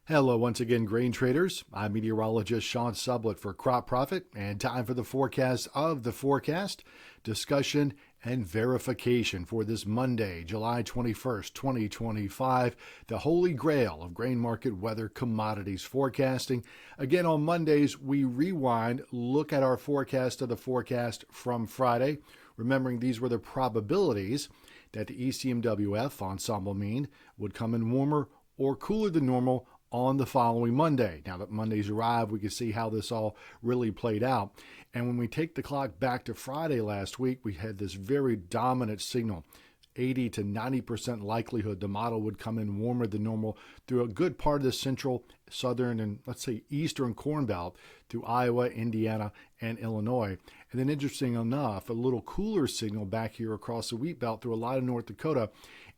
Hello once again, grain traders. I'm meteorologist Sean Sublette for CropProphet, and time for the forecast of the forecast, discussion, and verification for this Monday, July 21st, 2025, the holy grail of grain market weather commodities forecasting. Again, on Mondays, we rewind, look at our forecast of the forecast from Friday, remembering these were the probabilities that the ECMWF ensemble mean would come in warmer or cooler than normal on the following Monday. Now that Monday's arrived, we can see how this all really played out. And when we take the clock back to Friday last week, we had this very dominant signal. 80 to 90% likelihood the model would come in warmer than normal through a good part of the central, southern, and let's say eastern corn belt through Iowa, Indiana, and Illinois. And then interesting enough, a little cooler signal back here across the wheat belt through a lot of North Dakota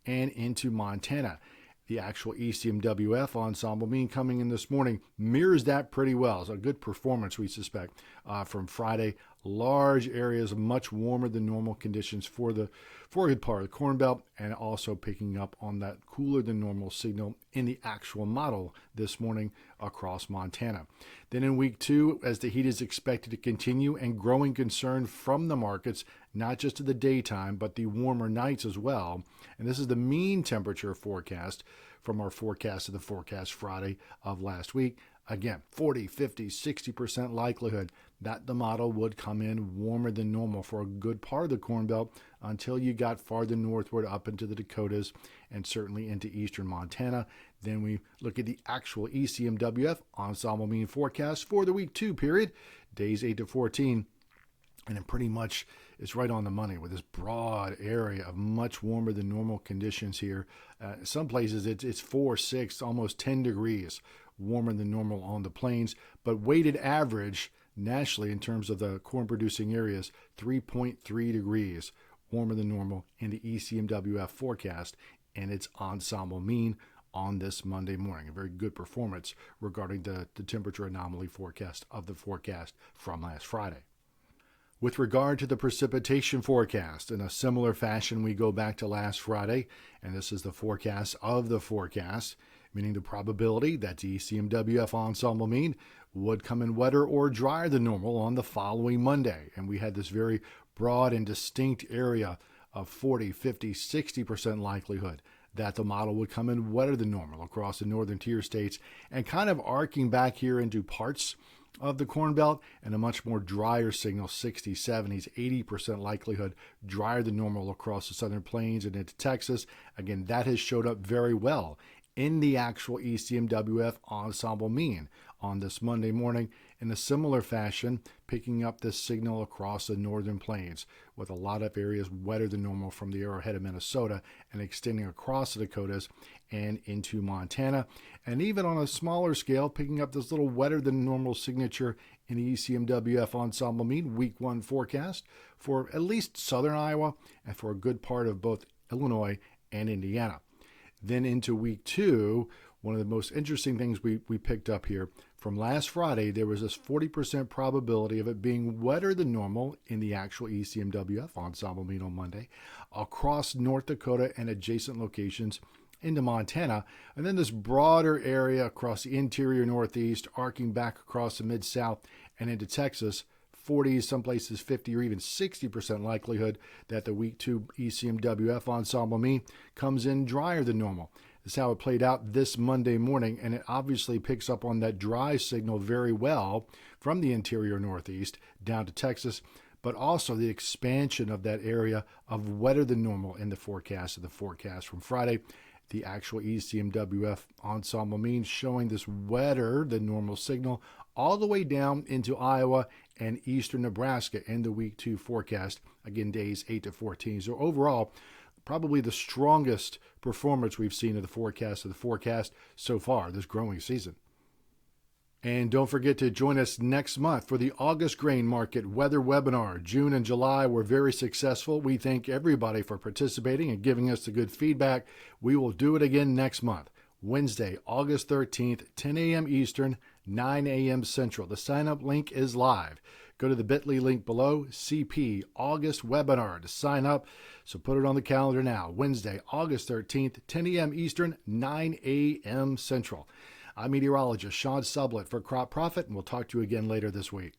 and into Montana. The actual ECMWF ensemble mean coming in this morning mirrors that pretty well. It's a good performance, we suspect, from Friday. Large areas, much warmer than normal conditions for a good part of the Corn Belt, and also picking up on that cooler than normal signal in the actual model this morning across Montana. Then in week two, as the heat is expected to continue and growing concern from the markets, not just in the daytime, but the warmer nights as well. And this is the mean temperature forecast from our forecast of the forecast Friday of last week. Again, 40, 50, 60% likelihood that the model would come in warmer than normal for a good part of the Corn Belt until you got farther northward up into the Dakotas and certainly into eastern Montana. Then we look at the actual ECMWF ensemble mean forecast for the week 2 period, days 8 to 14. And it pretty much is right on the money with this broad area of much warmer than normal conditions here. Some places it's 4, 6, almost 10 degrees warmer than normal on the plains, but weighted average nationally in terms of the corn producing areas, 3.3 degrees warmer than normal in the ECMWF forecast and its ensemble mean on this Monday morning. A very good performance regarding the temperature anomaly forecast of the forecast from last Friday. With regard to the precipitation forecast, in a similar fashion, we go back to last Friday, and this is the forecast of the forecast, meaning the probability that the ECMWF ensemble mean would come in wetter or drier than normal on the following Monday. And we had this very broad and distinct area of 40, 50, 60% likelihood that the model would come in wetter than normal across the northern tier states, and kind of arcing back here into parts of the Corn Belt, and a much more drier signal, 60s, 70s, 80% likelihood drier than normal across the southern plains and into Texas. Again, that has showed up very well in the actual ECMWF ensemble mean on this Monday morning in a similar fashion, picking up this signal across the northern plains with a lot of areas wetter than normal from the arrowhead of Minnesota and extending across the Dakotas and into Montana. And even on a smaller scale, picking up this little wetter than normal signature in the ECMWF ensemble mean week 1 forecast for at least southern Iowa and for a good part of both Illinois and Indiana. Then into week 2, one of the most interesting things we picked up here from last Friday, there was this 40% probability of it being wetter than normal in the actual ECMWF ensemble mean on Monday across North Dakota and adjacent locations into Montana, and then this broader area across the interior Northeast, arcing back across the Mid-South and into Texas. 40s, some places 50 or even 60% likelihood that the week 2 ECMWF ensemble mean comes in drier than normal. This is how it played out this Monday morning, and it obviously picks up on that dry signal very well from the interior Northeast down to Texas, but also the expansion of that area of wetter than normal in the forecast from Friday. The actual ECMWF ensemble mean showing this wetter than normal signal all the way down into Iowa and eastern Nebraska in the week 2 forecast, again days 8 to 14. So overall, probably the strongest performance we've seen of the forecast so far this growing season. And don't forget to join us next month for the August grain market weather webinar. June and July were very successful. We thank everybody for participating and giving us the good feedback. We will do it again next month, Wednesday, August 13th, 10 a.m. Eastern, 9 a.m. Central. The sign-up link is live. Go to the bit.ly link below, CP August webinar to sign up. So put it on the calendar now, Wednesday, August 13th, 10 a.m. Eastern, 9 a.m. Central. I'm meteorologist Sean Sublette for CropProphet, and we'll talk to you again later this week.